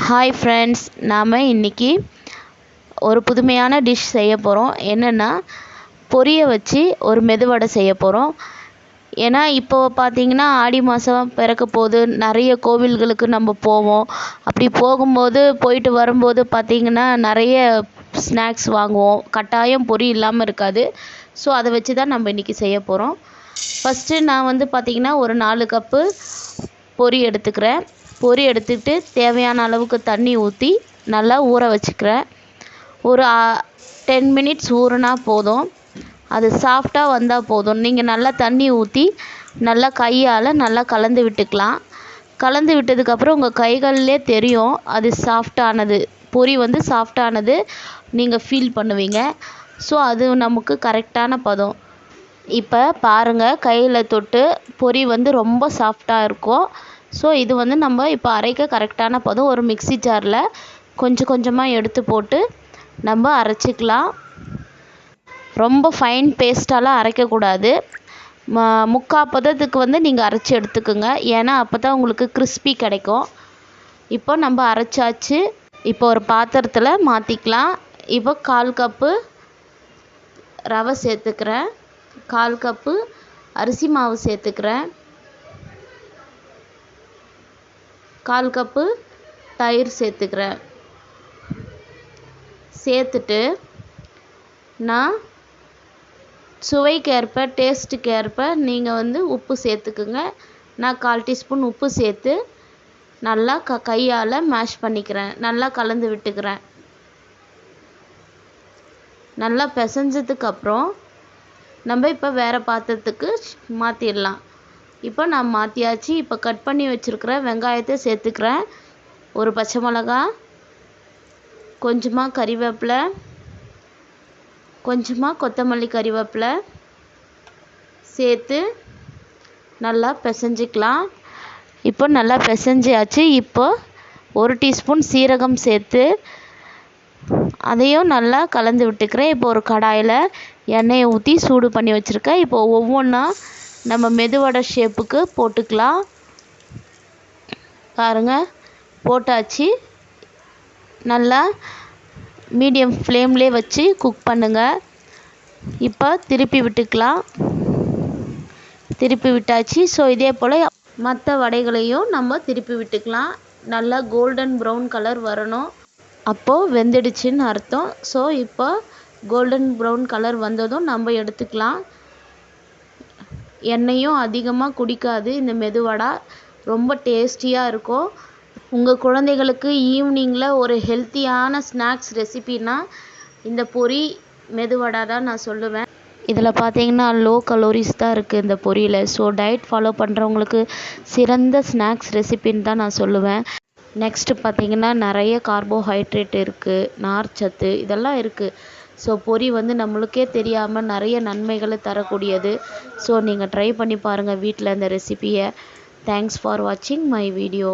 Hi friends, நாம் இன்றைக்கி ஒரு புதுமையான டிஷ் செய்ய போகிறோம். என்னென்னா பொரியை வச்சு ஒரு மெதுவடை செய்ய போகிறோம். ஏன்னா இப்போது பார்த்திங்கன்னா ஆடி மாதம் பிறக்க போது நிறைய கோவில்களுக்கு நம்ம போவோம். அப்படி போகும்போது போயிட்டு வரும்போது பார்த்திங்கன்னா நிறைய ஸ்நாக்ஸ் வாங்குவோம். கட்டாயம் பொரி இல்லாமல் இருக்காது. ஸோ அதை வச்சு தான் நம்ம இன்றைக்கி செய்ய போகிறோம். ஃபஸ்ட்டு நான் பார்த்திங்கன்னா ஒரு 4 கப்பு பொரி எடுத்துக்கிறேன். பொரி எடுத்துக்கிட்டு தேவையான அளவுக்கு தண்ணி ஊற்றி நல்லா ஊற வச்சுக்கிறேன். ஒரு 10 மினிட்ஸ் ஊறினா போதும். அது சாஃப்டாக வந்தால் போதும். நீங்கள் நல்லா தண்ணி ஊற்றி நல்லா கையால் நல்லா கலந்து விட்டுக்கலாம். கலந்து விட்டதுக்கப்புறம் உங்கள் கைகளிலே தெரியும் அது சாஃப்டானது. பொரி சாஃப்டானது நீங்கள் ஃபீல் பண்ணுவீங்க. ஸோ அது நமக்கு கரெக்டான பதம். இப்போ பாருங்கள், கையில் தொட்டு பொரி ரொம்ப சாஃப்டாக இருக்கும். ஸோ இது நம்ம இப்போ அரைக்க கரெக்டான பதம். ஒரு மிக்ஸி ஜாரில் கொஞ்சம் கொஞ்சமாக எடுத்து போட்டு நம்ம அரைச்சிக்கலாம். ரொம்ப ஃபைன் பேஸ்ட்டாலாம் அரைக்கக்கூடாது. முக்கால் பதத்துக்கு நீங்கள் அரைச்சி எடுத்துக்கோங்க. ஏன்னா அப்போ தான் உங்களுக்கு கிறிஸ்பி கிடைக்கும். இப்போ நம்ம அரைச்சாச்சு. இப்போ ஒரு பாத்திரத்தில் மாற்றிக்கலாம். இப்போ 1/4 கப்பு ரவை சேர்த்துக்கிறேன். 1/4 கப்பு அரிசி மாவு சேர்த்துக்கிறேன். 1/4 கப்பு தயிர் சேர்த்துக்கிறேன். சேர்த்துட்டு நான் சுவைக்கேற்ப டேஸ்ட்டுக்கேற்ப நீங்கள் உப்பு சேர்த்துக்குங்க. நான் 1/4 டீஸ்பூன் உப்பு சேர்த்து நல்லா கையால் மேஷ் பண்ணிக்கிறேன். நல்லா கலந்து விட்டுக்கிறேன். நல்லா பிசைஞ்சதுக்கப்புறம் நம்ம இப்போ வேறு பாத்திரத்துக்கு மாற்றிடலாம். இப்போ நான் மாற்றியாச்சு. இப்போ கட் பண்ணி வச்சுருக்கிற வெங்காயத்தை சேர்த்துக்கிறேன். ஒரு பச்சை மிளகா, கொஞ்சமாக கறிவேப்பிலை, கொஞ்சமாக கொத்தமல்லி கறிவேப்பிலை சேர்த்து நல்லா பிசைஞ்சிக்கலாம். இப்போ நல்லா பிசைஞ்சியாச்சு. இப்போ 1 டீஸ்பூன் சீரகம் சேர்த்து அதையும் நல்லா கலந்து விட்டுக்கிறேன். இப்போ ஒரு கடாயில் எண்ணெயை ஊற்றி சூடு பண்ணி வச்சுருக்கேன். இப்போ ஒவ்வொன்றா நம்ம மெதுவடை ஷேப்புக்கு போட்டுக்கலாம். பாருங்கள், போட்டாச்சு. நல்லா மீடியம் ஃப்ளேம்லேயே வச்சு குக் பண்ணுங்கள். இப்போ திருப்பி விட்டுக்கலாம். திருப்பி விட்டாச்சு. ஸோ இதே போல் மற்ற வடைகளையும் நம்ம திருப்பி விட்டுக்கலாம். நல்லா கோல்டன் ப்ரௌன் கலர் வரணும். அப்போது வெந்துடுச்சுன்னு அர்த்தம். ஸோ இப்போ கோல்டன் ப்ரௌன் கலர் வந்ததும் நம்ம எடுத்துக்கலாம். எண்ணெயும் அதிகமாக குடிக்காது. இந்த மெதுவடை ரொம்ப டேஸ்டியாக இருக்கும். உங்கள் குழந்தைகளுக்கு ஈவினிங்கில் ஒரு ஹெல்த்தியான ஸ்நாக்ஸ் ரெசிபினா இந்த பொரி மெதுவடை தான் நான் சொல்லுவேன். இதில் பார்த்தீங்கன்னா லோ கலோரிஸ் தான் இருக்குது இந்த பொரியில். ஸோ டயட் ஃபாலோ பண்ணுறவங்களுக்கு சிறந்த ஸ்நாக்ஸ் ரெசிபின்னு தான் நான் சொல்லுவேன். நெக்ஸ்ட்டு பார்த்திங்கன்னா நிறைய கார்போஹைட்ரேட் இருக்குது, நார்ச்சத்து இதெல்லாம் இருக்குது. ஸோ பொரி நம்மளுக்கே தெரியாமல் நிறைய நன்மைகளை தரக்கூடியது. ஸோ நீங்கள் ட்ரை பண்ணி பாருங்கள் வீட்டில் இந்த ரெசிபியை. தேங்க்ஸ் ஃபார் வாட்சிங் மை வீடியோ.